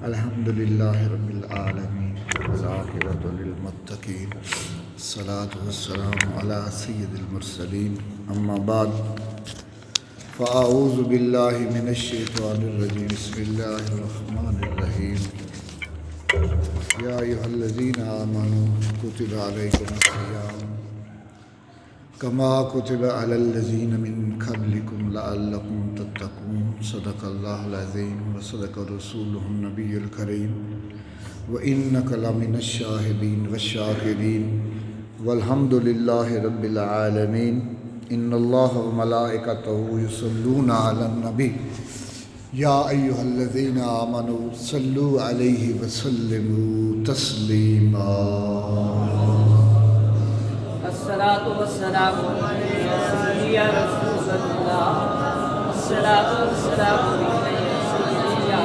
الحمد للہ رب العالمین والعاقبۃ للمتقین الصلاۃ والسلام علی سید المرسلین اما بعد فاعوذ باللہ من الشیطان الرجیم بسم اللہ الرحمن الرحیم یا ایھا الذین آمنوا کتب علیکم الصیام کما کتب علی الذین من قبلکم لعلکم تتقون صدق اللہ العظیم وصدق رسولہ النبی الکریم وإنک لمن الشاہدین والشاکرین والحمد للہ رب العالمین ان اللہ وملائکتہ یصلون علی النبی یا ایھا الذین آمنوا صلوا علیہ وسلموا تسلیما الصلاۃ والسلام علیک یا رسول اللہ الصلاۃ والسلام علیک یا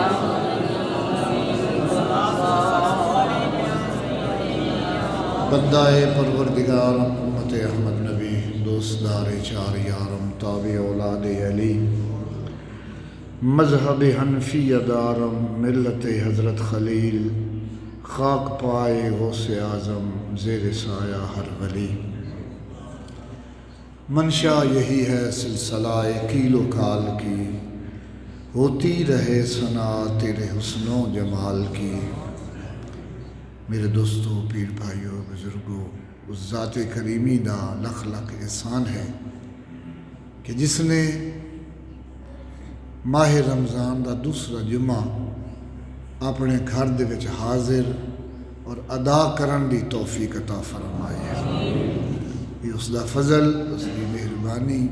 بندہ پروردگار امت احمد نبی دوستدار چار یارم تابع اولاد علی مذہب حنفی دارم ملت حضرت خلیل خاک پائے غوث اعظم زیر سایہ ہر ولی منشا یہی ہے سلسلہ کیل و کال کی ہوتی رہے ثنا تیرے حسن و جمال کی۔ میرے دوستو، پیر بھائیو، بزرگو، اس ذات کریمی دا لکھ لکھ احسان ہے کہ جس نے ماہ رمضان دا دوسرا جمعہ اپنے گھر دے وچ حاضر اور ادا کرن دی توفیق عطا فرمائی ہے۔ یہ اس دا فضل، اس دی مہربانی۔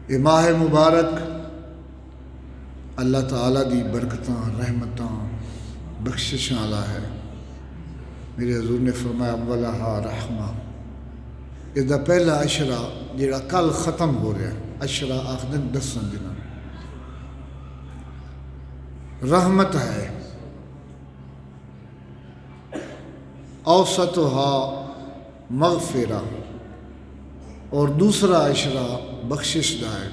یہ ماہ مبارک اللہ تعالیٰ دی برکتاں، رحمتاں، بخششاں والا ہے۔ میرے حضور نے فرمایا اولہا رحمہ، اس دا پہلا عشرہ جڑا کل ختم ہو رہا ہے، عشرہ آخر 10 دن رحمت ہے، اوسطھا مغفرہ، اور دوسرا عشرہ بخشش دا ہے،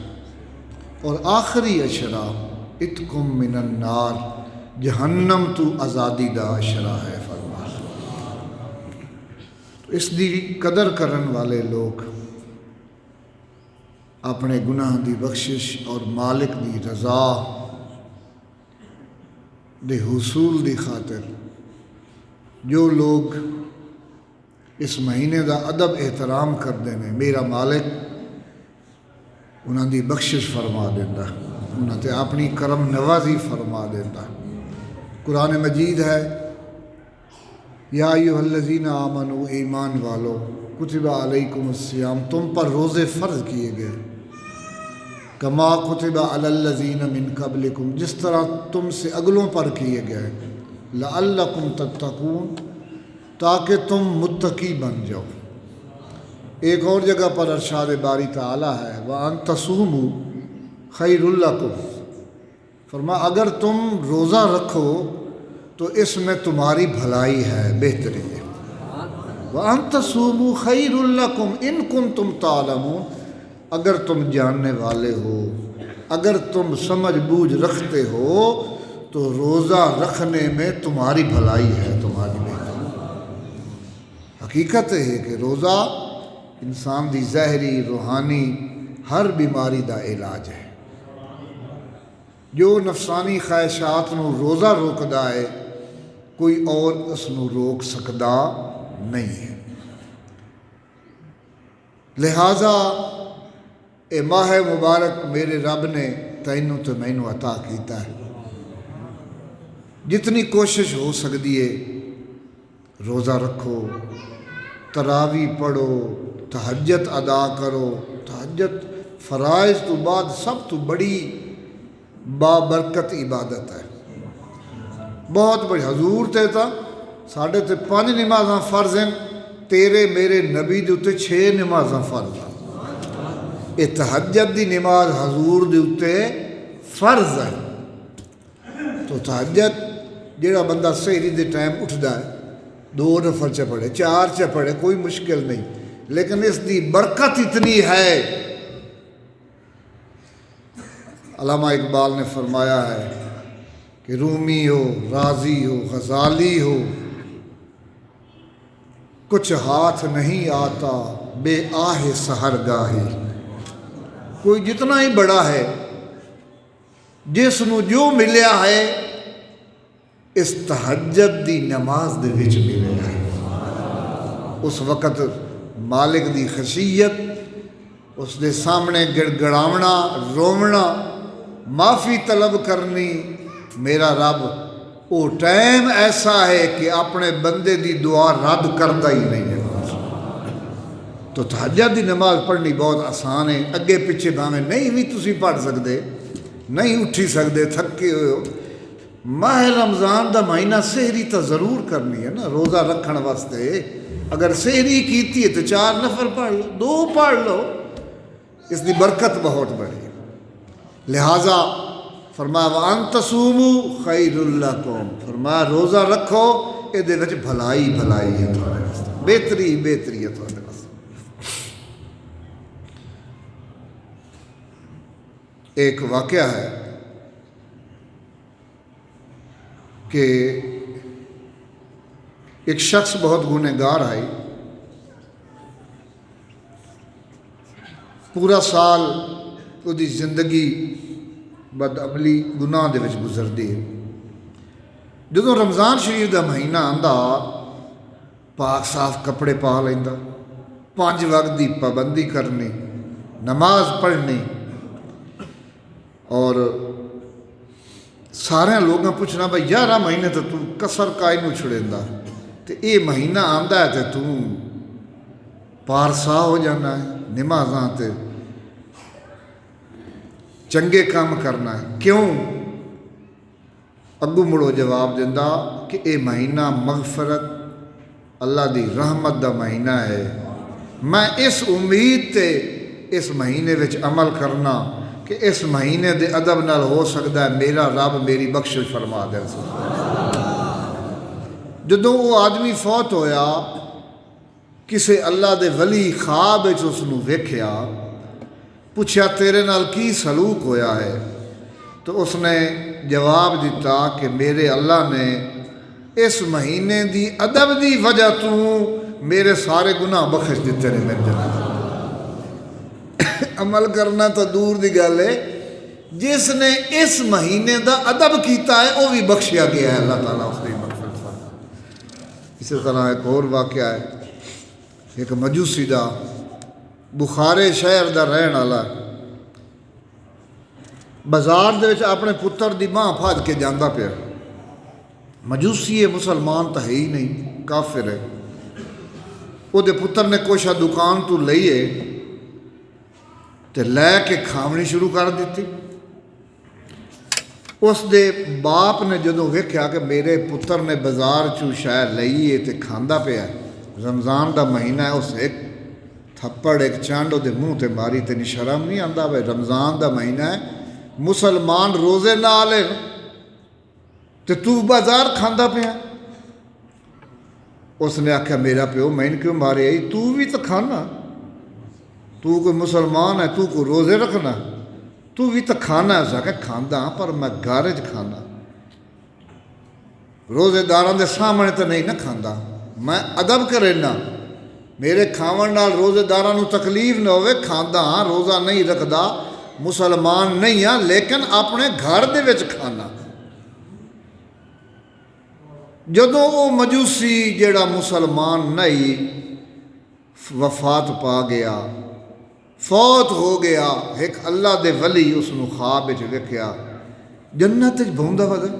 اور آخری عشرہ اتقم من النار، جہنم تو آزادی دا عشرہ ہے۔ فرما اس دی قدر کرن والے لوگ اپنے گناہ دی بخشش اور مالک دی رضا دے حصول دی خاطر جو لوگ اس مہینے دا ادب احترام کرتے ہیں، میرا مالک انہاں دی بخشش فرما دیتا، انہاں تے اپنی کرم نوازی فرما دیتا۔ قرآن مجید ہے، یا ایھا الذین آمنوا، ایمان والو، کتب علیکم الصیام، تم پر روزے فرض کیے گئے، کما کتب علی الذین من قبلکم، جس طرح تم سے اگلوں پر کیے گئے، لعلکم تتقون، تاکہ تم متقی بن جاؤ۔ ایک اور جگہ پر ارشاد باری تعالیٰ ہے، وَأَن تَصُومُوا خَيْرٌ لَكُمْ، فرما اگر تم روزہ رکھو تو اس میں تمہاری بھلائی ہے، بہتری ہے۔ وَأَن تَصُومُوا خَيْرٌ لَكُمْ إِن كُنتُمْ تَعْلَمُونَ، اگر تم جاننے والے ہو، اگر تم سمجھ بوجھ رکھتے ہو تو روزہ رکھنے میں تمہاری بھلائی ہے، تمہاری بہتری۔ حقیقت ہے کہ روزہ انسان دی ظاہری، روحانی ہر بیماری دا علاج ہے۔ جو نفسانی خواہشات نو روزہ روکدا ہے، کوئی اور اس نو روک سکدا نہیں ہے۔ لہٰذا اے ماہ مبارک میرے رب نے تینوں تے مینوں عطا کیتا ہے، جتنی کوشش ہو سکتی ہے روزہ رکھو، تراویح پڑھو، تہجد ادا کرو۔ تہجد فرائض تو بعد سب تو بڑی بابرکت عبادت ہے، بہت بڑی۔ حضور تے تا ساڑھے تے 5 نمازاں فرض ہیں، تیرے میرے نبی دے اتے 6 نمازاں فرض ہیں۔ یہ تہجد دی نماز حضور دے اتے فرض ہے۔ تو تہجد جڑا بندہ سحری دے ٹائم اٹھدا ہے، 2 نفل چ پڑھے، 4 چ پڑھے، کوئی مشکل نہیں، لیکن اس دی برکت اتنی ہے۔ علامہ اقبال نے فرمایا ہے کہ رومی ہو، رازی ہو، غزالی ہو، کچھ ہاتھ نہیں آتا بے آہ سحر گاہی۔ کوئی جتنا ہی بڑا ہے، جس نو جو ملیا ہے اس تہجد دی نماز دے وچ ملیا ہے۔ اس وقت مالک دی خشیت، اس دے سامنے گڑ گڑاونا، رونا، معافی طلب کرنی، میرا رب وہ ٹائم ایسا ہے کہ اپنے بندے دی دعا رد کرتا ہی نہیں ہے۔ تو تہجد دی نماز پڑھنی بہت آسان ہے۔ اگے پیچھے بھاویں نہیں بھی تسی پڑھ سکتے، نہیں اٹھی سکتے، تھکے ہوئے ہو، ماہ رمضان دا مہینہ سحری تو ضرور کرنی ہے نا، روزہ رکھن واسطے۔ اگر سحری کیتی ہے تو 4 نفل پڑھ لو، 2 پڑھ لو، اس دی برکت بہت بڑی ہے۔ لہٰذا فرمایا وَأَن تَصُومُوا خَيْرٌ لَكُمْ، فرمایا روزہ رکھو، یہ دے وچ بھلائی بھلائی ہے تھوڑے واسطے، بہتری بہتری ہے تھوڑے واسطے۔ ایک واقعہ ہے کہ ایک شخص بہت گنہگار آئی، پورا سال وہ دی زندگی بدعملی گناہ دے وچ گزردی ہے۔ جدوں رمضان شریف دا مہینہ آندا، پاک صاف کپڑے پا لیندا، 5 وقت دی پابندی کرنی، نماز پڑھنی، اور سارے لوگوں پوچھنا بھائی 11 مہینے تو کسر کائی نو چھڑیندا، تے اے مہینہ آندا ہے تے تو پارسا ہو جانا ہے، نمازاں تے چنگے کام کرنا ہے، کیوں؟ اگو مڑو جواب دیندا کہ اے مہینہ مغفرت اللہ دی رحمت دا مہینہ ہے، میں اس امید تے اس مہینے وچ عمل کرنا کہ اس مہینے دے ادب نال ہو سکتا ہے میرا رب میری بخشش فرما دے۔ جدوں وہ آدمی فوت ہویا، کسے اللہ دے ولی خواب وچ اس نو ویکھیا، پوچھا تیرے نال کی سلوک ہویا ہے؟ تو اس نے جواب دیتا کہ میرے اللہ نے اس مہینے دی ادب دی وجہ تو میرے سارے گناہ بخش دیتے نے میرے جناب۔ عمل کرنا تو دور دی گل ہے، جس نے اس مہینے دا ادب کیتا ہے وہ بھی بخشیا گیا ہے، اللہ تعالیٰ اس کی مغفرت فرمائے۔ اسی طرح ایک اور واقعہ ہے، ایک مجوسی دا، بخارے شہر دا رہن والا، بازار دے وچ اپنے پتر دی ماں پھاد کے جاندا پیا، مجوسی ہے، مسلمان تو ہے ہی نہیں، کافر ہے۔ وہ دے پتر نے کوشا دکان تو لئیے تے لے کے کھاونی شروع کر دیتی۔ اس دے باپ نے جدوں ویکھیا کہ میرے پتر نے بازار چوں شاید لئیے تے کھاندا پیا، رمضان دا مہینہ ہے، اس ایک تھپڑ ایک چانڈ دے منہ تے ماری، تینی شرم نہیں آندا بھائی رمضان دا مہینہ ہے، مسلمان روزے نال ہے تے تو بازار کھاندا پیا؟ اس نے آکھا میرا پیو میں کیوں مارے آئی، تو بھی تو کھانا، تو کوئی مسلمان ہے، تو کوئی روزے رکھنا، تو بھی تو کھانا ہے۔ اس آکھا کھاندا ہاں پر میں گھر وچ کھانا، روزے داراں دے سامنے تو نہیں نہ کھاندا، میں ادب کرینا، میرے کھاون نال روزے داراں نو تکلیف نہ ہوئے، کھاندا ہاں، روزہ نہیں رکھدا، مسلمان نہیں ہاں، لیکن اپنے گھر دے وچ کھانا۔ جدوں وہ مجوسی جیڑا مسلمان نہیں وفات پا گیا، فوت ہو گیا، ایک اللہ دے ولی اس نو خواب وچ ویکھیا، جنت وچ بہندا ودا،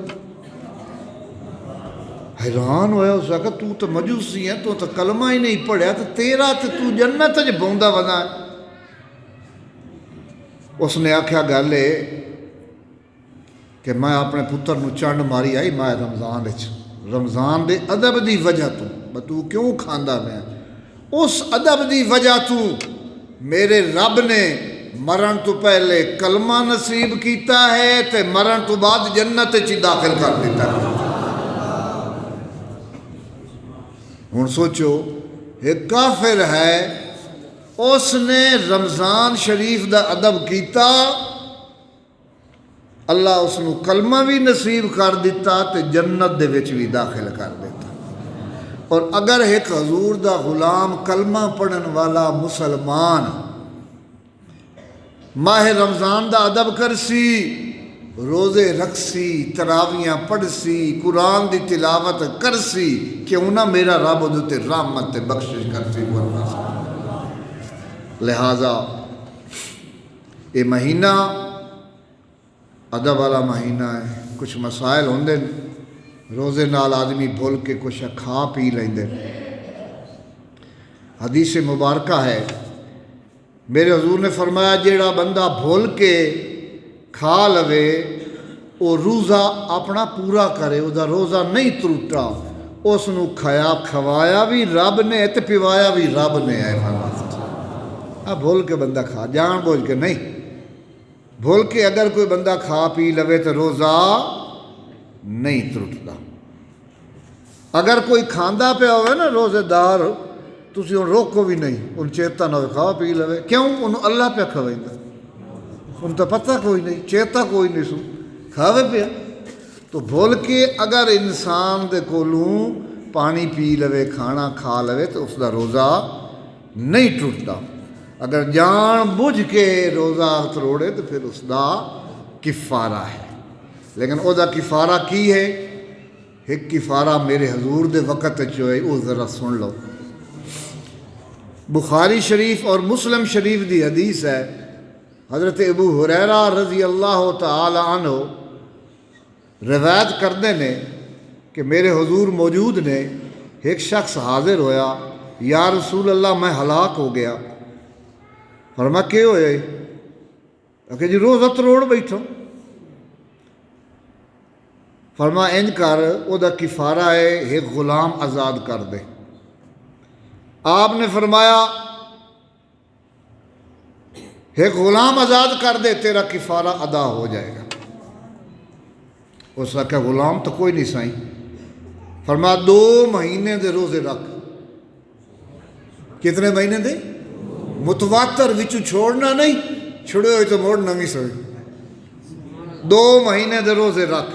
حیران ہویا، اس آکھا تو تو مجوسی ہے، تو کلمہ ہی نہیں پڑھیا، تو تیرا تو جنت وچ بہندا ودا ہے۔ اس نے آکھیا گل ہے کہ میں اپنے پتر نو چنڈ ماری آئی ماہ رمضان وچ، رمضان دے ادب دی وجہ تو کیوں کھاندا میں، اس ادب دی وجہ تو میرے رب نے مرن تو پہلے کلمہ نصیب کیتا ہے تے مرن تو بعد جنت چی داخل کر دیتا ہے۔ ہن سوچو ایک کافر ہے، اس نے رمضان شریف دا ادب کیتا، اللہ اس نو کلمہ بھی نصیب کر دیتا تے جنت دے وچ بھی داخل کر دیتا۔ اور اگر ایک حضور دا غلام کلمہ پڑھن والا مسلمان ماہ رمضان دا ادب کرسی، روزے رکھسی، تراویاں پڑھسی، قرآن دی تلاوت کرسی، کیوں نہ میرا رب اودے تے رحمت تے بخشش کرسی۔ لہٰذا یہ مہینہ ادب والا مہینہ ہے۔ کچھ مسائل ہوندے روزے نال آدمی بھول کے کچھ کھا پی لیندے۔ حدیث مبارکہ ہے، میرے حضور نے فرمایا جیڑا بندہ بھول کے کھا لوے وہ روزہ اپنا پورا کرے، وہ روزہ نہیں ترٹا، اس نو کھایا کھوایا بھی رب نے تے پیوایا بھی رب نے ہے۔ فرمایا بھول کے بندہ کھا، جان بوجھ کے نہیں، بھول کے اگر کوئی بندہ کھا پی لوے تو روزہ نہیں ترٹتا۔ اگر کوئی کھاندا پیا ہوئے نا روزے دار، تسی ان روکو بھی نہیں، ان چیتا نہ ہوئے کھا پی لوے، کیوں؟ ان اللہ پہ کھوائندا، ان تو پتہ کوئی نہیں، چیتا کوئی نہیں، سو کھاوے پیا۔ تو بھول کے اگر انسان دے کولوں پانی پی لوے، کھانا کھا لوے تو اس دا روزہ نہیں ٹوٹتا۔ اگر جان بوجھ کے روزہ تروڑے تو پھر اس دا کفارہ ہے۔ لیکن او دا کفارہ کی ہے؟ ایک کفارہ میرے حضور دے وقت جو ہے وہ ذرا سن لو۔ بخاری شریف اور مسلم شریف دی حدیث ہے، حضرت ابو ہریرہ رضی اللہ تعالی عنہ روایت کردے نے کہ میرے حضور موجود نے، ایک شخص حاضر ہویا، یا رسول اللہ میں ہلاک ہو گیا۔ فرمایا کیوں ہوئے؟ کہ جی روزہ تروڑ بیٹھو۔ فرمایا انج کر، او دا کفارہ ہے ایک غلام آزاد کر دے۔ آپ نے فرمایا ایک غلام آزاد کر دے، تیرا کفارہ ادا ہو جائے گا۔ اس نے کہا غلام تو کوئی نہیں سائیں۔ فرمایا 2 مہینے دے روزے رکھ۔ کتنے مہینے دے؟ متواتر وچو چھوڑنا نہیں، چھڑے ہوئے تو موڑنا نہیں سوئی۔ 2 مہینے دے روزے رکھ۔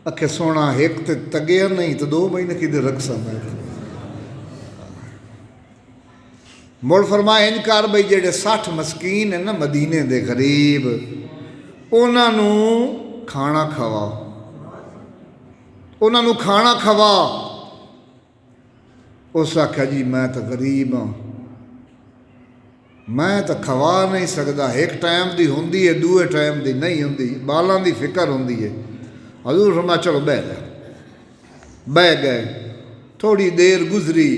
اکھے سونا ایک تے تگیا نہیں تو 2 مہینے کی دے رکھ سامنے۔ موڑ فرمایا انکار بھئی جیڑے 60 مسکین ہیں نا مدینے دے غریب، انہاں نو کھانا کھوا، انہاں نو کھانا کھوا۔ اس آکھا جی میں تو غریب ہاں، میں تو کھوا نہیں سکتا، ایک ٹائم دی ہوندی ہے، دوے ٹائم دی نہیں ہوندی، بالاں دی فکر ہوندی ہے۔ حضور فرمایا چلو بہ جا۔ بہ گئے، تھوڑی دیر گزری،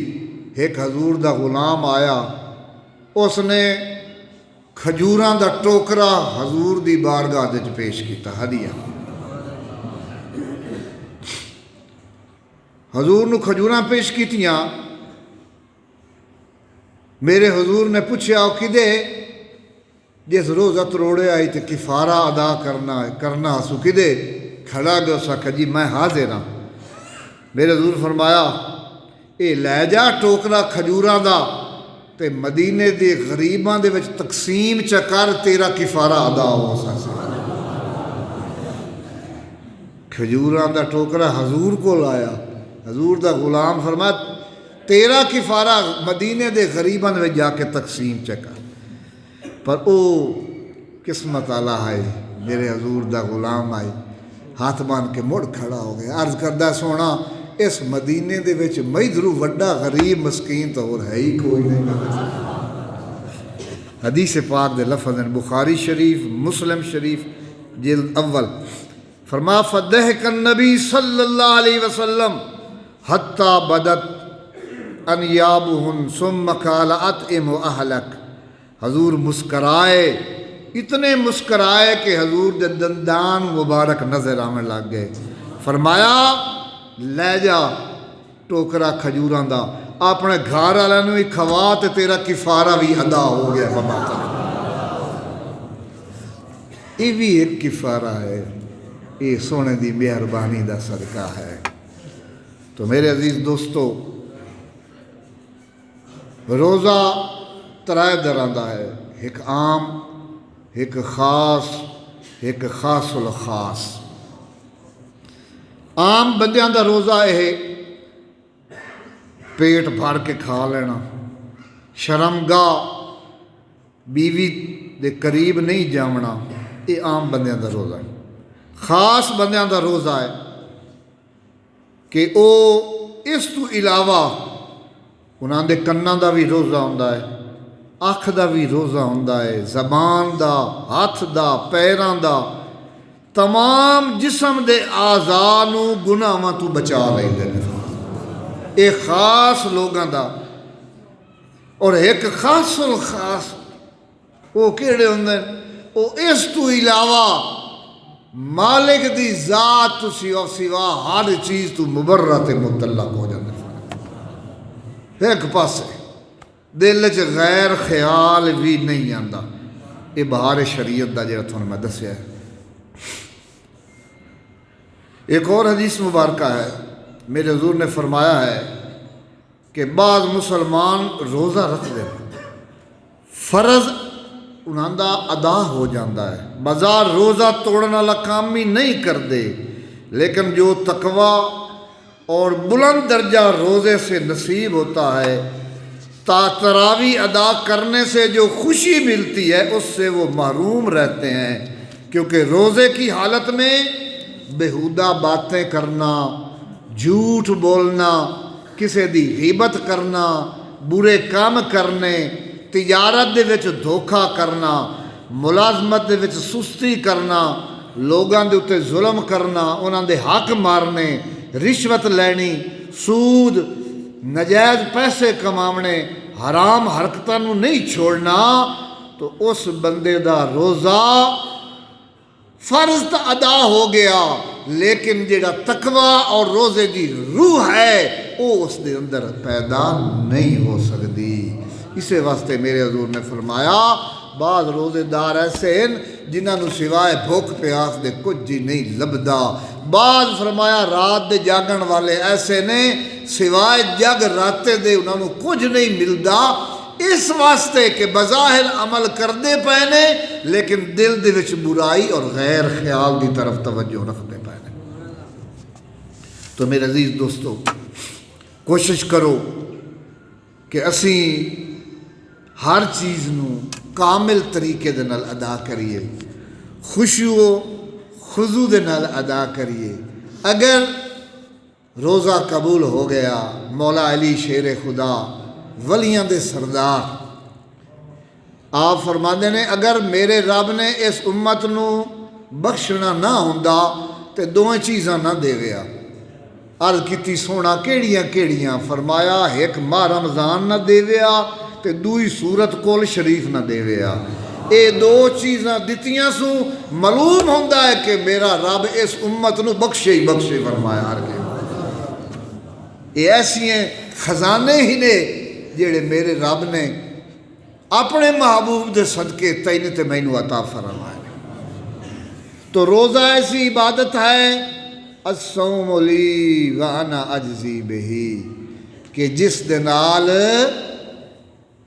ایک حضور دا غلام آیا، اس نے کھجوراں دا ٹوکرا حضور دی بارگاہ وچ پیش کیتا، ہدیہ۔ حضور نو کھجوراں پیش کیتیاں۔ میرے حضور نے پوچھا کدے؟ جس روزہ تروڑے آئی تے کفارہ ادا کرنا سو کدے؟ کھڑا گیا، اس آکھا جی میں حاضر ہاں۔ میرے حضور فرمایا اے لے جا ٹوکرا کھجوراں دا تے مدینے دے غریباں دے وچ تقسیم چکر، تیرا کفارہ ادا ہو سکے۔ کھجوراں دا ٹوکرا حضور کو لایا، حضور دا غلام فرمایا تیرا کفارہ مدینے دے غریباں دے وچ جا کے تقسیم چکر۔ پر او قسمت والا ہے، میرے حضور دا غلام آئی، ہاتھ مان کے مڑ کھڑا ہو گیا، عرض کردہ سونا اس مدینے دے وچ میدرو وڈا غریب مسکین تو اور ہے ہی کوئی نہیں۔ حدیث پاک دے لفظ ہیں، بخاری شریف مسلم شریف جلد اول۔ فرما فضحک النبی صلی اللہ علیہ وسلم حتی بدت انیابہن ثم قال اطعم اہلک۔ حضور مسکرائے، اتنے مسکرائے کہ حضور دے دندان مبارک نظر آنے لگ گئے۔ فرمایا لے جا ٹوکرا کھجوراں دا، اپنے گھر والوں نوں ہی کھوا تے تیرا کفارہ بھی ادا ہو گیا۔ یہ بھی ایک کفارہ ہے، یہ سونے دی مہربانی دا صدقہ ہے۔ تو میرے عزیز دوستو، روزہ 3 طرح دا ہے، ایک عام، ایک خاص ایک خاص الخاص عام بندیاں دا روزہ یہ پیٹ بھر کے کھا لینا، شرمگاہ بیوی دے قریب نہیں جاونا، یہ عام بندیاں دا روزہ ہے۔ خاص بندیاں دا روزہ ہے کہ او اس تو علاوہ انہاں دے کناں دا بھی روزہ ہوندا ہے، اکھ دا بھی روزہ ہوندا ہے، زبان دا، ہاتھ دا، پیراں دا، تمام جسم دے اعضاء نو گناہاں تو بچا لیندے نے۔ اے خاص لوگاں دا اور ایک خاص الخاص وہ کیڑے ہوندے او اس تو علاوہ مالک دی ذات تو سوا ہر چیز تو مبرہ تے متعلق ہو جاندے۔ ایک پاسے دل چ غیر خیال بھی نہیں آندا، یہ بہار شریعت دا جڑا تھانوں میں دسیا ہے۔ ایک اور حدیث مبارکہ ہے، میرے حضور نے فرمایا ہے کہ بعض مسلمان روزہ رکھتے ہیں، فرض انہاں دا ادا ہو جاندہ ہے، بازار روزہ توڑن والا کام بھی نہیں کرتے، لیکن جو تقوی اور بلند درجہ روزے سے نصیب ہوتا ہے، تراویح ادا کرنے سے جو خوشی ملتی ہے اس سے وہ محروم رہتے ہیں، کیونکہ روزے کی حالت میں بےہودہ باتیں کرنا، جھوٹ بولنا، کسی دی غیبت کرنا، برے کام کرنے، تجارت دے وچ دھوکھا کرنا، ملازمت دے وچ سستی کرنا، لوگاں دے اتے ظلم کرنا، انہاں دے حق مارنے، رشوت لینی، سود، نجائز پیسے کماونے، حرام حرکتاں نو نہیں چھوڑنا، تو اس بندے دا روزہ فرض تو ادا ہو گیا، لیکن جڑا تقوی اور روزے دی روح ہے وہ اس دے اندر پیدا نہیں ہو سکتی۔ اسے واسطے میرے حضور نے فرمایا بعض روزے دار ایسے ہیں جنہاں نو سوائے بھوک پیاس دے کچھ جی نہیں لبدا، بعض فرمایا رات دے جاگن والے ایسے نے سوائے جگ راتے دے انہاں نو کچھ نہیں ملدا، اس واسطے کہ بظاہر عمل کردے پینے لیکن دل دے وچ برائی اور غیر خیال دی طرف توجہ رکھتے پینے۔ تو میرے عزیز دوستو، کوشش کرو کہ اسی ہر چیز نو کامل طریقے دے نال ادا کریے، خشوع و خضوع دے نال ادا کریے۔ اگر روزہ قبول ہو گیا، مولا علی شیر خدا ولیاں دے سردار آپ فرماندے نے اگر میرے رب نے اس امت نو بخشنا نہ ہوندا تے دوئیں چیزاں نہ دے گیا۔ عرض کیتی سونا کیڑیاں کیڑیاں؟ فرمایا ایک ماہ رمضان نہ دے گیا تے دوئی سورت کل شریف نہ دے گیا۔ اے دو چیزاں دتیاں سو معلوم ہوندا ہے کہ میرا رب اس امت نو بخشے ہی بخشے۔ فرمایا ہر کے یہ ایسی ہیں خزانے ہی نے جڑے میرے رب نے اپنے محبوب دے صدقے تین تے مینوں عطا فرمائے۔ تو روزہ ایسی عبادت ہے الصوم لی وانا اجزی بہی کہ جس دے نال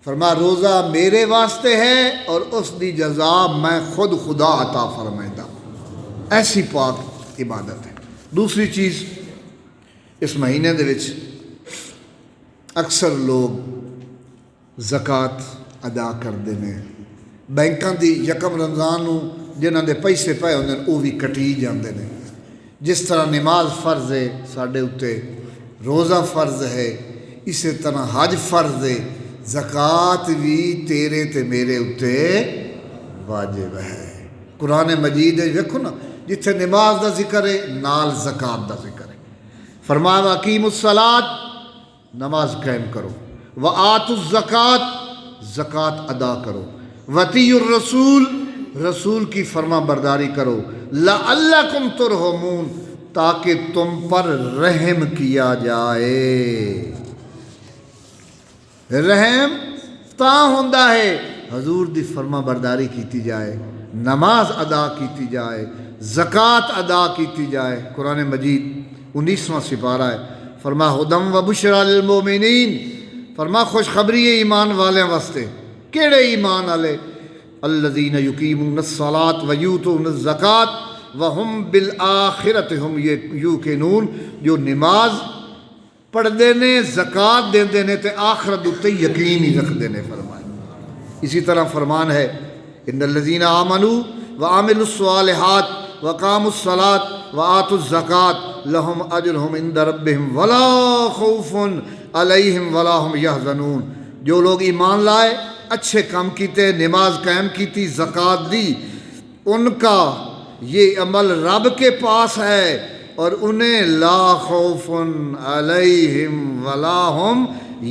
فرما روزہ میرے واسطے ہے اور اس دی جزا میں خود خدا عطا فرمائدہ۔ ایسی پاک عبادت ہے۔ دوسری چیز اس مہینے دے وچ اکثر لوگ زکوٰۃ ادا کرتے ہیں، بینکاں دی یکم رمضان نو جنہاں دے پیسے پائے ہوندے وہ بھی کٹی جاندے نے۔ جس طرح نماز فرض ہے ساڈے اتے، روزہ فرض ہے، اسی طرح حج فرض ہے، زکوٰۃ بھی تیرے تے میرے اتے واجب ہے۔ قرآن مجید ویکھو نا، جتھے نماز دا ذکر ہے نال زکوٰۃ دا ذکر ہے۔ فرمایا اقیموا الصلاۃ، نماز قائم کرو، وآتوا الزکوٰۃ، زکوٰۃ ادا کرو، وَأَطِیعُوا الرَّسُولَ، رسول کی فرما برداری کرو، لَعَلَّکُمْ تُرْحَمُونَ، تاکہ تم پر رحم کیا جائے۔ رحم تا ہوندا ہے حضور دی فرما برداری کیتی جائے، نماز ادا کیتی جائے، زکوٰۃ ادا کیتی جائے۔ قرآن مجید 19واں سپارہ ہے، فرما ہدم و بشرا للمومنین، فرما خوشخبری ہے ایمان والے واسطے۔ کیڑے ایمان والے؟ الذین یقیمون الصلاۃ ویؤتون الزکوٰۃ وہم بالآخرۃ ہم یوقنون، جو نماز پڑھتے نے، زکوٰۃ دیندے نے تے آخرت اتے یقین ہی رکھتے نے فرمایا۔ اسی طرح فرمان ہے ان الذین آمنوا وعملوا الصالحات وقاموا الصلاۃ وآتوا الزکوٰۃ لہم اجرہم عند ربہم ولا خوف علیہم ولا ہم یحزنون، جو لوگ ایمان لائے، اچھے کام کیتے، نماز قائم کیتی، زکوٰۃ دی، ان کا یہ عمل رب کے پاس ہے اور انہیں لا خوف علیہم ولا ہم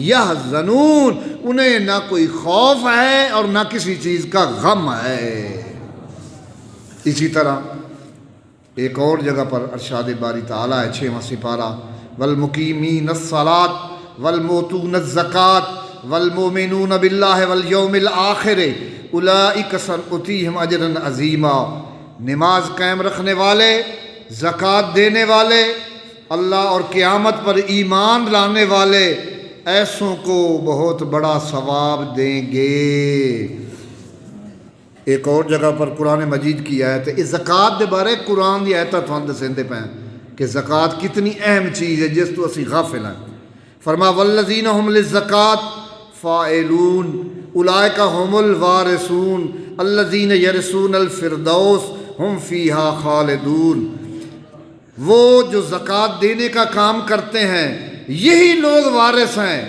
یحزنون، انہیں نہ کوئی خوف ہے اور نہ کسی چیز کا غم ہے۔ اسی طرح ایک اور جگہ پر ارشاد باری تعالیٰ ہے 6واں سپارہ، والمقیمین الصلاۃ والمؤتون الزکوٰۃ والمؤمنون باللہ والیوم الآخر اولئک سنؤتیہم اجرا عظیما، نماز قائم رکھنے والے، زکوٰۃ دینے والے، اللہ اور قیامت پر ایمان لانے والے، ایسوں کو بہت بڑا ثواب دیں گے۔ ایک اور جگہ پر قرآن مجید کی آیت ہے، اس زکوٰۃ دے بارے قرآن دی آیتاں تھوان دسیندے پے کہ زکوٰۃ کتنی اہم چیز ہے جس تو اسی غافل ہیں۔ فرما والذین ہم للزکوٰۃ فاعلون اولئک هم الوارثون الذین یرثون الفردوس ہم فیہا خالدون، وہ جو زکوٰۃ دینے کا کام کرتے ہیں یہی لوگ وارث ہیں،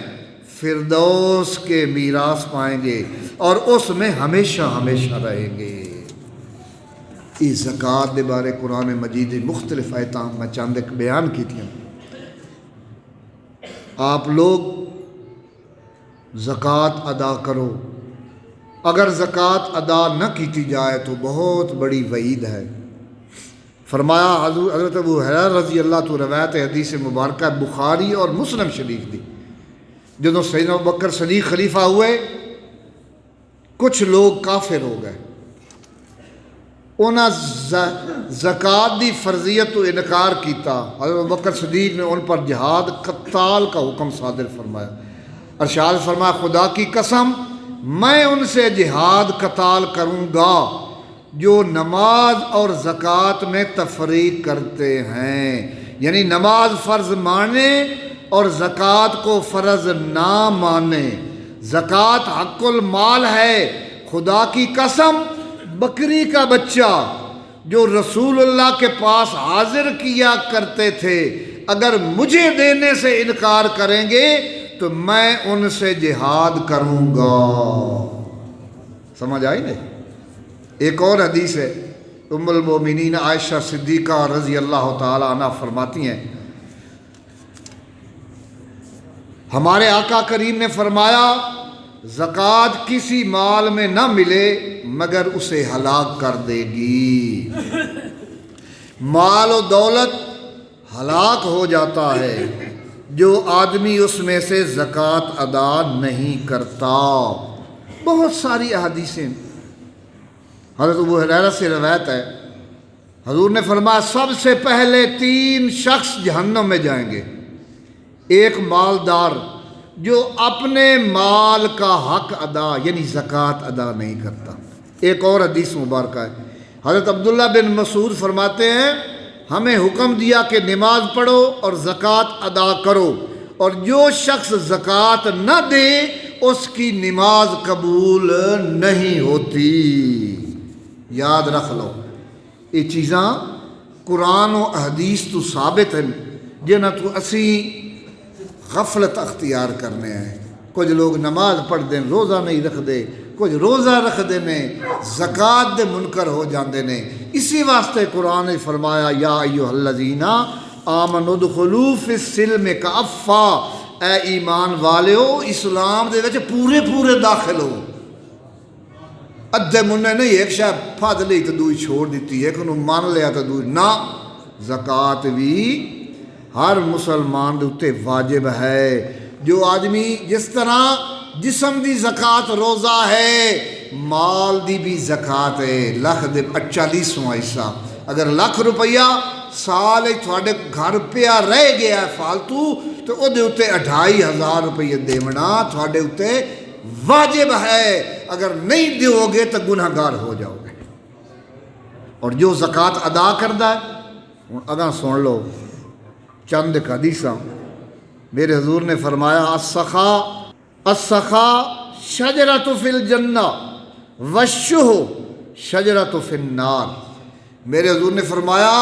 فردوس کے میراث پائیں گے اور اس میں ہمیشہ ہمیشہ رہیں گے۔ اس زکوٰۃ دے بارے قرآن مجید مختلف آیتاں میں چند ایک بیان کی تھیں۔ آپ لوگ زکوٰۃ ادا کرو، اگر زکوٰۃ ادا نہ کیتی جائے تو بہت بڑی وعید ہے۔ فرمایا حضرت ابو ہریرہ رضی اللہ تو روایت حدیث مبارکہ بخاری اور مسلم شریف دی، جدوں سیدنا ابوبکر صدیق خلیفہ ہوئے کچھ لوگ کافر ہو گئے، انہاں زکوٰۃ دی فرضیت تو انکار کیتا، حضرت ابوبکر صدیق نے ان پر جہاد قتال کا حکم صادر فرمایا، ارشاد فرمایا خدا کی قسم میں ان سے جہاد قتال کروں گا جو نماز اور زکوٰۃ میں تفریق کرتے ہیں، یعنی نماز فرض مانے اور زکوٰۃ کو فرض نہ مانے۔ زکوٰۃ حق المال ہے، خدا کی قسم بکری کا بچہ جو رسول اللہ کے پاس حاضر کیا کرتے تھے اگر مجھے دینے سے انکار کریں گے تو میں ان سے جہاد کروں گا۔ سمجھ آئی نہیں؟ ایک اور حدیث ہے، ام المومنین عائشہ صدیقہ رضی اللہ تعالی عنہ فرماتی ہیں ہمارے آقا کریم نے فرمایا زکوٰۃ کسی مال میں نہ ملے مگر اسے ہلاک کر دے گی۔ مال و دولت ہلاک ہو جاتا ہے جو آدمی اس میں سے زکوٰۃ ادا نہیں کرتا۔ بہت ساری احادیثیں حضرت ابو ہریرہ سے روایت ہے، حضور نے فرمایا سب سے پہلے 3 شخص جہنم میں جائیں گے، ایک مالدار جو اپنے مال کا حق ادا یعنی زکوٰۃ ادا نہیں کرتا۔ ایک اور حدیث مبارکہ ہے، حضرت عبداللہ بن مسعود فرماتے ہیں ہمیں حکم دیا کہ نماز پڑھو اور زکوٰۃ ادا کرو، اور جو شخص زکوٰۃ نہ دے اس کی نماز قبول نہیں ہوتی۔ یاد رکھ لو یہ چیزاں قرآن و حدیث تو ثابت ہیں جنہاں تو اسی غفلت اختیار کرنے ہیں۔ کچھ لوگ نماز پڑھ دیں روزہ نہیں رکھ دے، کچھ روزہ رکھ دے نے زکوٰۃ دے منکر ہو جاندے نے۔ اسی واسطے قرآن نے فرمایا یا ایھا الذین آمنوا ادخلوا فی السلم کافہ، اے ایمان والےو اسلام دے وچ پورے پورے داخل ہو۔ ادھے مننے نہیں ایک شاید پھد لی تو دوئی چھوڑ دیتی ہے، ایک انہوں مان لیا تو دوئی نہ، زکوٰۃ بھی ہر مسلمان دے اتے واجب ہے۔ جو آدمی جس طرح جسم دی زکوٰۃ روزہ ہے مال دی بھی زکوٰۃ ہے، لکھ دے 40واں حصہ، اگر ₹1,00,000 سال تھوڑے گھر پیا رہ گیا ہے فالتو تو وہ دے اتے 2,500 روپیے دیونا تھوڑے اتے واجب ہے، اگر نہیں دیو گے تو گناہ گار ہو جاؤ گے۔ اور جو زکوٰۃ ادا کردہ ہے، اگاں سن لو چند حدیثاں۔ میرے حضور نے فرمایا السخاء شجرۃ فی الجنہ والشح شجرۃ فی النار۔ میرے حضور نے فرمایا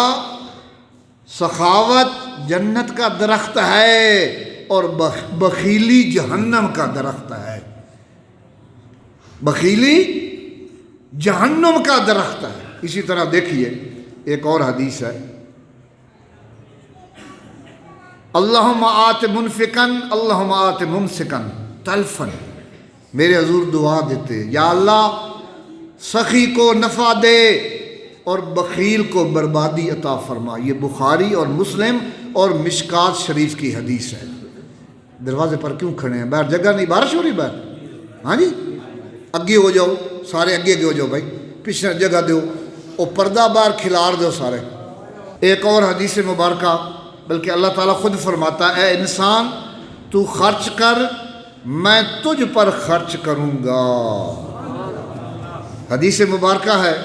سخاوت جنت کا درخت ہے اور بخیلی جہنم کا درخت ہے۔ بخیلی جہنم کا درخت ہے۔ اسی طرح دیکھیے ایک اور حدیث ہے، اللہم آت منفقن اللہم آت ممسکن تلفن۔ میرے حضور دعا دیتے، یا اللہ سخی کو نفع دے اور بخیل کو بربادی عطا فرما۔ یہ بخاری اور مسلم اور مشکات شریف کی حدیث ہے۔ دروازے پر کیوں کھڑے ہیں؟ باہر جگہ نہیں، بارش ہو رہی باہر؟ ہاں جی، اگے ہو جاؤ، سارے اگے ہو جاؤ بھائی، پیچھے جگہ دو، وہ پردہ باہر کھلار دو سارے۔ ایک اور حدیث مبارکہ، بلکہ اللہ تعالیٰ خود فرماتا ہے، اے انسان تو خرچ کر، میں تجھ پر خرچ کروں گا۔ حدیث مبارکہ ہے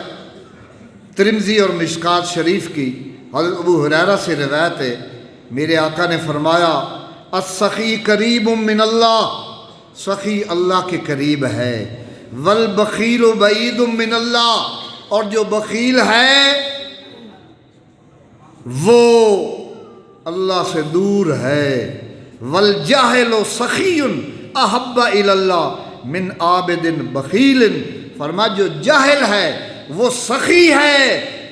ترمذی اور مشکات شریف کی، حضرت ابو ہریرہ سے روایت ہے، میرے آقا نے فرمایا السخی قریب من اللہ، سخی اللہ کے قریب ہے، والبخیل بعید من اللہ، اور جو بخیل ہے وہ اللہ سے دور ہے، والجاہل سخی احب الی اللہ من عابد بخیل۔ فرما جو جاہل ہے وہ سخی ہے،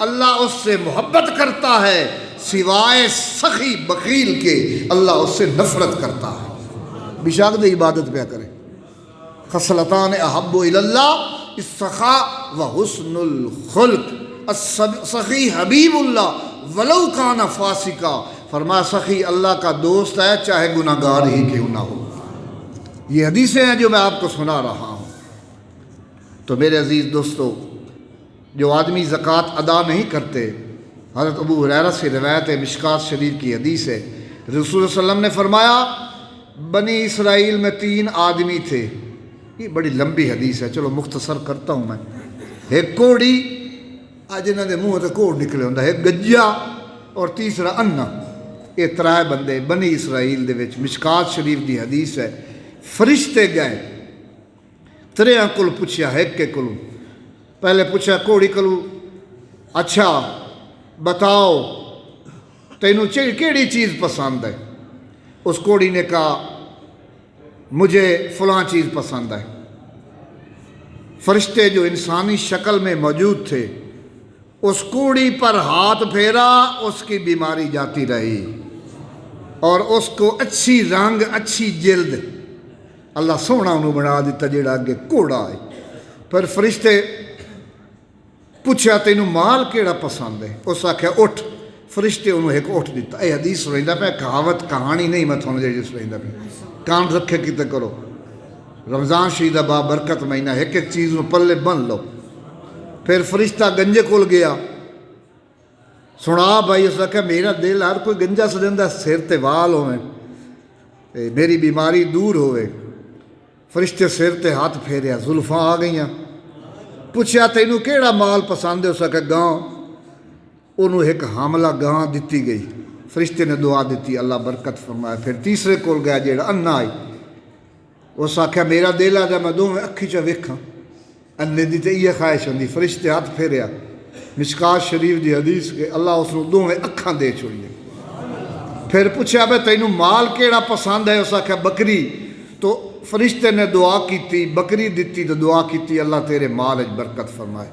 اللہ اس سے محبت کرتا ہے، سوائے سخی بخیل کے اللہ اس سے نفرت کرتا ہے۔ بشاک دے عبادت پہ کرے۔ خصلتان احب الی اللہ السخاء و حسن الخلق۔ السخی حبیب اللہ ولو کان فاسقا۔ فرمایا سخی اللہ کا دوست ہے چاہے گناہ گار ہی کیوں نہ ہو۔ یہ حدیثیں ہیں جو میں آپ کو سنا رہا ہوں۔ تو میرے عزیز دوستو، جو آدمی زکوٰۃ ادا نہیں کرتے، حضرت ابو ہریرہ سے روایت ہے، مشکات شریف کی حدیث ہے، رسول اللہ صلی اللہ علیہ وسلم نے فرمایا بنی اسرائیل میں 3 آدمی تھے۔ یہ بڑی لمبی حدیث ہے، چلو مختصر کرتا ہوں میں۔ ایک کوڑی، آج انہوں نے منہ سے کوڑ نکلے ہوتا ہے، ایک گجا اور تیسرا انا۔ یہ 3 بندے بنی اسرائیل دے وچ، مشکات شریف دی حدیث ہے۔ فرشتے گئے 3 کول پوچھیا، ایک کے کولوں پہلے پوچھا کوڑی کولوں، اچھا بتاؤ تینوں کیڑی چیز پسند ہے؟ اس کوڑی نے کہا مجھے فلاں چیز پسند ہے۔ فرشتے جو انسانی شکل میں موجود تھے اس کوڑی پر ہاتھ پھیرا، اس کی بیماری جاتی رہی اور اس کو اچھی رنگ، اچھی جلد اللہ سونا انہوں بنا دیتا جیڑا اگے کوڑا ہے۔ پھر فرشتے پوچھا تینوں مال کیڑا پسند ہے؟ اس آکھیا اٹھ۔ فرشتے انہوں ایک اٹھ دیتا۔ اے حدیث سنائیندہ پہ، کہاوت کہانی نہیں، میں تھوڑا جی سنائیندہ پہ، کان رکھے کتے کرو۔ رمضان شریف دا بابرکت مہینہ، ایک ایک چیز میں پلے بن لو۔ پھر فرشتہ گنجے کول گیا، سنا بھائی، اس آکھیا میرا دل ہر کوئی گنجا سجندہ سر تے وال ہوئے، میری بیماری دور ہوئے۔ فرشتے سر تے ہاتھ پھیریا، زلفاں آ گئیاں۔ پوچھا تینوں کیڑا مال پسند ہے؟ اس آکھیا گاں۔ انہوں ایک حاملہ گاں دیتی گئی۔ فرشتے نے دعا دیتی، اللہ برکت فرمایا۔ پھر تیسرے کول گیا جیڑا انا آئی، اس آکھیا میرا دل آ جا میں دونوں اکھی چا ویکھاں۔ انے دی تے یہ خواہش ہوندی۔ فرشتے ہاتھ پھیریا، مشکات شریف دی حدیث کے اللہ اس کو دونوں اکھاں دے چھوڑیے۔ پھر پوچھا بے تینوں مال کیڑا پسند ہے؟ اس آکھیا بکری۔ تو فرشتے نے دعا کیتی، بکری دیتی تو دعا کیتی اللہ تیرے مال وچ برکت فرمائے۔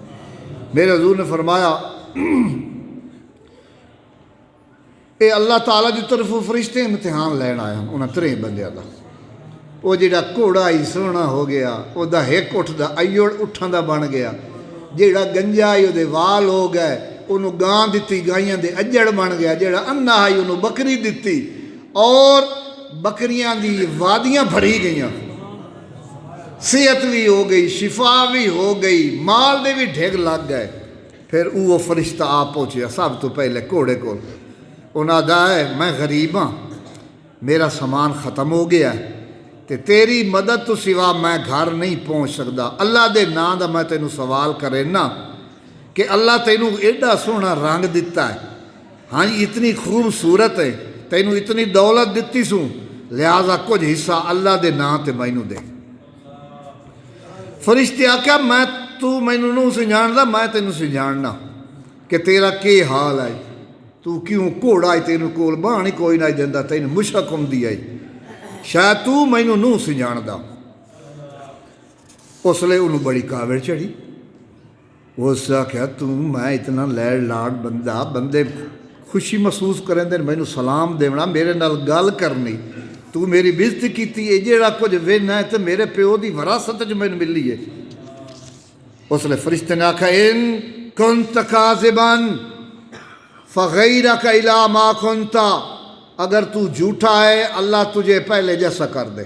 میرے حضور نے فرمایا اے اللہ تعالیٰ دی طرف فرشتے امتحان لین آیا انہاں 3 بندیاں دا۔ وہ جڑا کوڑا ہی سونا ہو گیا، وہ دا ایک اٹھ دا ایوڑ اٹھاں دا بن گیا۔ جڑا گنجا آئی وہ دے وال ہو گئے، انہوں گاں دیتی، گائیاں دے اجڑ بن گیا۔ جڑا انا آئی انہوں بکری دیتی، اور بکریاں دی وادیاں بھری گئیاں، صحت بھی ہو گئی، شفا بھی ہو گئی، مال دے بھی ڈھگ لگ گئے۔ پھر وہ فرشتہ آ پہنچیا سب تو پہلے کوڑے کول۔ انہاں دا ہے میں غریب ہاں، میرا سامان ختم ہو گیا ہے، تے تیری مدد تو سوا میں گھر نہیں پہنچ سکتا۔ اللہ دے نام دا میں تینوں سوال کرے نا کہ اللہ تینوں ایڈا سونا رنگ دیتا ہے، ہاں جی اتنی خوبصورت ہے، تینوں اتنی دولت دیتی سوں، لہذا کچھ حصہ اللہ دے نام تے مینوں دے۔ فرشتے آکھیا میں تو مینوں نہیں سی جاندا، میں تینوں سی جاننا کہ تیرا کی حال ہے، تو کیوں گھوڑا ہے تینوں کول باہ نہیں کوئی نہیں دیندا، تینوں مشک ہوندی ہے، شاید تو مینوں نہیں سی جاندا۔ اس لیے انہوں بڑی کاوڑ چڑھی، اس آکھیا تو میں اتنا لیڑ لاڑ بندے خوشی محسوس کریں دے مینوں سلام دینا، میرے نال گل کرنی، تو میری بےزتی کیتی ہے، جیڑا کچھ وین ہے تو میرے پیو دی وراثت جو مینوں ملی ہے۔ اس لیے فرشتے نے آکھا ان کنت کاذبا فغیرک الی ما کنت، اگر تو جھوٹا ہے اللہ تجھے پہلے جیسا کر دے۔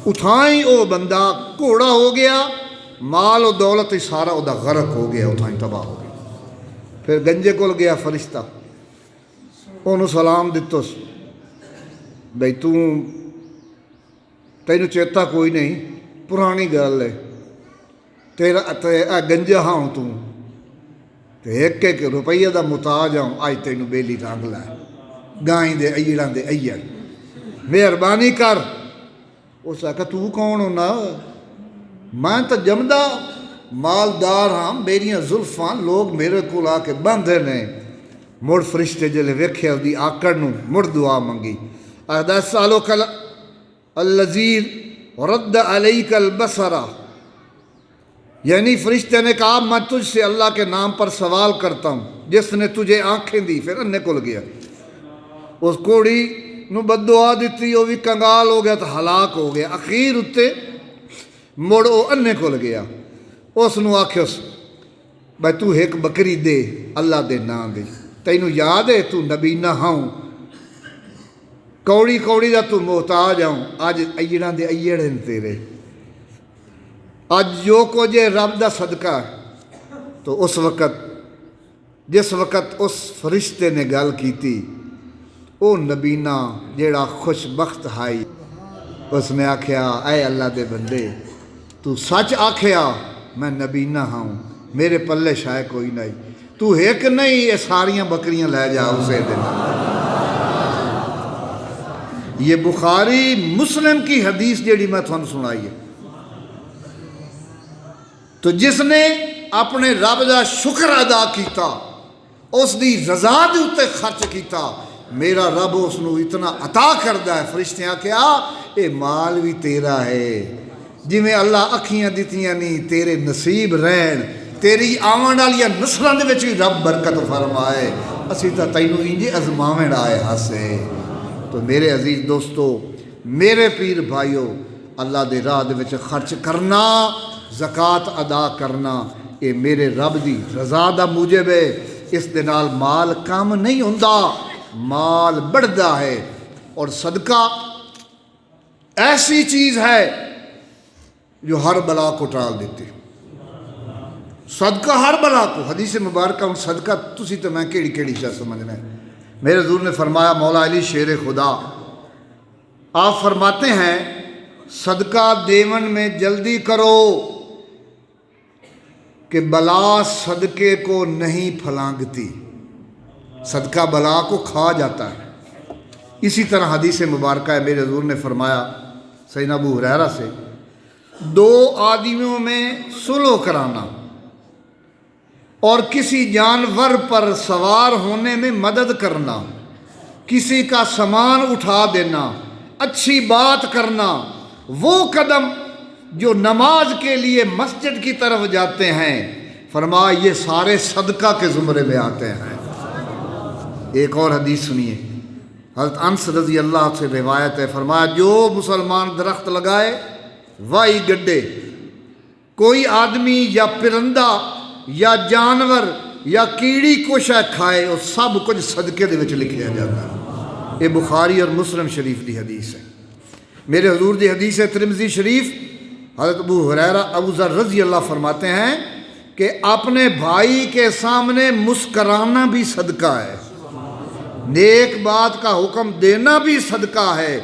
اتھائیں او بندہ گھوڑا ہو گیا، مال و دولت ہی سارا او دا غرق ہو گیا، اتھائیں تباہ ہو گیا۔ پھر گنجے کول گیا فرشتہ، انہوں سلام دتوس، بھئی تینوں چیتا کوئی نہیں، پرانی گل ہے، تیرا گنجا ہاں تو ایک ایک روپیہ دا محتاج ہوں، آج تینوں بیلی رنگ لائے گائیں دے ایڑاں دے ایڑ، مہربانی کر۔ اس آکھا تو کون ہونا؟ میں تو جمدہ مالدار ہاں، میریاں زلفاں لوگ میرے کو آ کے باندھے نے۔ مڑ فرشتے جلے ویکھے دی آکڑ نو مڑ دعا منگی، اہدا سالک الذی رد علیک البصر، یعنی فرشتے نے کہا میں تجھ سے اللہ کے نام پر سوال کرتا ہوں جس نے تجھے آنکھیں دی۔ پھر انہیں کل گیا، اس کوڑی نو بد دعا دیتی، وہ بھی کنگال ہو گیا تو ہلاک ہو گیا۔ اخیر اتے مڑ وہ انہیں کل گیا، اس نو آکھیس بھائی تو ایک بکری دے اللہ دے نام دے، تینوں یاد ہے تو نبی نہ ہوں، کوڑی کوڑی دا تو محتاج ہوں، آج ایڑاں دے ایڑے تیرے، آج جو کچھ رب دا صدقہ ہے۔ تو اس وقت جس وقت اس فرشتے نے گل کیتی، او نبینا جیڑا خوش بخت ہائی، اس نے آکھیا اے اللہ دے بندے تو سچ آکھیا میں نبینا ہوں، میرے پلے شائع کوئی نہیں، تو ایک نہیں یہ ساریاں بکریاں لے جا اسے دن۔ یہ بخاری مسلم کی حدیث جیڑی میں تھوڑا سنائی ہے۔ تو جس نے اپنے رب دا شکر ادا کیتا، اس دی رضا دے اتے خرچ کیتا، میرا رب اس نو اتنا عطا کردہ ہے۔ فرشتیاں کیا اے مال بھی تیرا ہے، جی میں اللہ اکھیاں دیتیاں نہیں تیرے نصیب رہن، تیری آمن والیاں نسلاں دے وچ بھی رب برکت فرمائے، اسی تا تینوں انجے ازماویں آئے ہاسے۔ تو میرے عزیز دوستو، میرے پیر بھائیو، اللہ دے راہ دے وچ خرچ کرنا، زکوٰۃ ادا کرنا، یہ میرے رب دی رضا دا موجب ہے۔ اس دے نال مال کم نہیں ہوندا، مال بڑھدا ہے۔ اور صدقہ ایسی چیز ہے جو ہر بلا کو ٹال دیتی، صدقہ ہر بلا کو۔ حدیث مبارکہ ان صدقہ تسی تو میں کیڑی کیڑی شاہ سمجھنا ہے۔ میرے حضور نے فرمایا، مولا علی شیر خدا آپ فرماتے ہیں صدقہ دیون میں جلدی کرو کہ بلا صدقے کو نہیں پھلانگتی، صدقہ بلا کو کھا جاتا ہے۔ اسی طرح حدیث مبارکہ ہے، میرے حضور نے فرمایا سیدنا ابو ہریرہ سے، دو آدمیوں میں صلح کرانا اور کسی جانور پر سوار ہونے میں مدد کرنا، کسی کا سامان اٹھا دینا، اچھی بات کرنا، وہ قدم جو نماز کے لیے مسجد کی طرف جاتے ہیں، فرمایا یہ سارے صدقہ کے زمرے میں آتے ہیں۔ ایک اور حدیث سنیے، حضرت انس رضی اللہ سے روایت ہے، فرمایا جو مسلمان درخت لگائے وائی گڈے، کوئی آدمی یا پرندہ یا جانور یا کیڑی کچھ کھائے، وہ سب کچھ صدقے دے وچ لکھیا جاتا ہے۔ یہ بخاری اور مسلم شریف دی حدیث ہے۔ میرے حضور دی حدیث ہے ترمذی شریف، حضرت ابو ہریرہ ابو ذر رضی اللہ فرماتے ہیں کہ اپنے بھائی کے سامنے مسکرانا بھی صدقہ ہے، نیک بات کا حکم دینا بھی صدقہ ہے،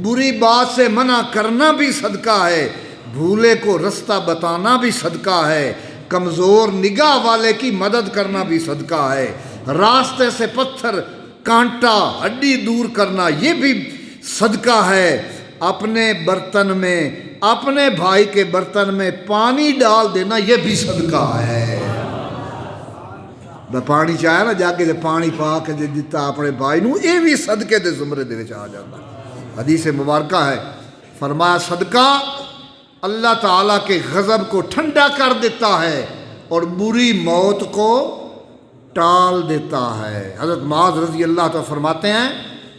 بری بات سے منع کرنا بھی صدقہ ہے، بھولے کو رستہ بتانا بھی صدقہ ہے، کمزور نگاہ والے کی مدد کرنا بھی صدقہ ہے، راستے سے پتھر کانٹا ہڈی دور کرنا یہ بھی صدقہ ہے، اپنے برتن میں اپنے بھائی کے برتن میں پانی ڈال دینا یہ بھی صدقہ ہے۔ میں پانی چاہیا نا جا کے پانی پا کے دیتا اپنے بھائی نو، یہ بھی صدقے دے زمرے دے وچ آ جاتا۔ حدیث مبارکہ ہے، فرمایا صدقہ اللہ تعالیٰ کے غضب کو ٹھنڈا کر دیتا ہے اور بری موت کو ٹال دیتا ہے۔ حضرت معاذ رضی اللہ تعالیٰ فرماتے ہیں،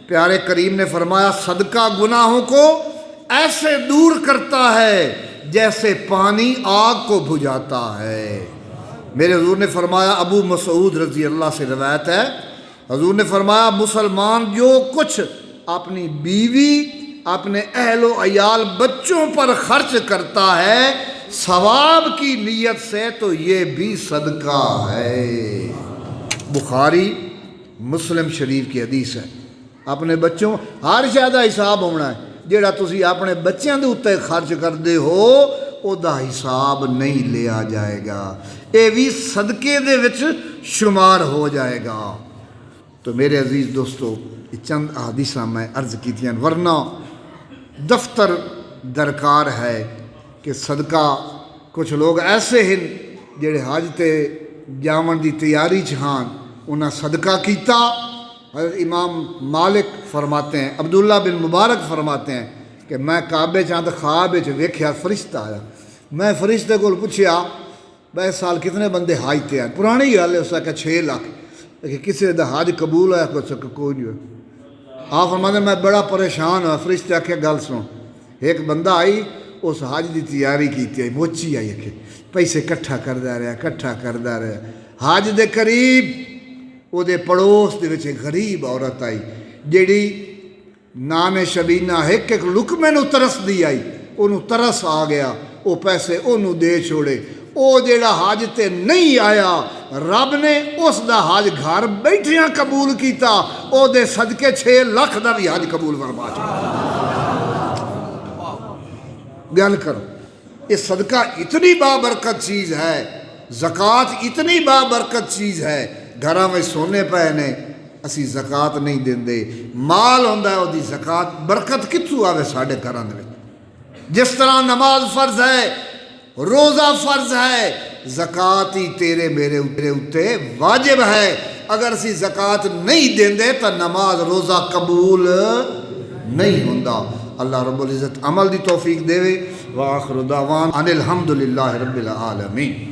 پیارے کریم نے فرمایا صدقہ گناہوں کو ایسے دور کرتا ہے جیسے پانی آگ کو بجھاتا ہے۔ میرے حضور نے فرمایا، ابو مسعود رضی اللہ سے روایت ہے، حضور نے فرمایا مسلمان جو کچھ اپنی بیوی اپنے اہل و عیال بچوں پر خرچ کرتا ہے ثواب کی نیت سے تو یہ بھی صدقہ ہے۔ بخاری مسلم شریف کی حدیث ہے۔ اپنے بچوں ہر شے دا حساب ہونا ہے، جیڑا تسی اپنے بچیاں دے اوتے خرچ کردے ہو او دا حساب نہیں لیا جائے گا، اے بھی صدقے دے وچ شمار ہو جائے گا۔ تو میرے عزیز دوستو، یہ چند احادیثاں میں عرض کیتیاں، ورنہ دفتر درکار ہے کہ صدقہ کچھ لوگ ایسے ہیں جڑے حج تے جاون دی تیاری چھان انہاں صدقہ کیتا۔ حضرت امام مالک فرماتے ہیں، عبداللہ بن مبارک فرماتے ہیں کہ میں کعبے چاند خواب ویکھیا فرشتہ آیا، میں فرشتے کو پوچھیا بھائی سال کتنے بندے حج تے آئے، پرانی گل ہے، اس کا 6 لاکھ، لیکن کسی دا حج قبول ہے کوئی نہیں ہوا۔ آپ فرماتے ہیں میں بڑا پریشان ہوا، فرشتے آکھے گل سنو، ایک بندہ آئی اس حج دی تیاری کیتی آئی، موچی آئی کہ پیسے کٹھا کردا رہا، حج دے قریب وہ دے پڑوس دے وچ غریب عورت آئی جیڑی نان شبینہ ایک لقمے نو ترس دی آئی، انہوں ترس آ گیا، وہ پیسے انہوں دے چھوڑے، او جیڑا حج تے نہیں آیا رب نے اس دا حج گھر بیٹھیاں قبول کیتا، او دے صدقے 6 لاکھ دا بھی حج قبول فرما چھوڑا۔ گل کرو، یہ صدقہ اتنی بابرکت چیز ہے، زکوٰۃ اتنی بابرکت چیز ہے، گھراں میں سونے پے نے اسی زکوٰۃ نہیں دیندے، مال ہوندا ہے او دی زکوٰۃ، برکت کتھوں آوے ساڈے گھراں دے وچ؟ جس طرح نماز فرض ہے، روزہ فرض ہے، زکوٰۃ ہی تیرے میرے اوتے واجب ہے۔ اگر اسی زکوٰۃ نہیں دیندے تو نماز روزہ قبول نہیں ہوندا۔ اللہ رب العزت عمل دی توفیق دے۔ وآخر دعوان ان الحمدللہ رب العالمین۔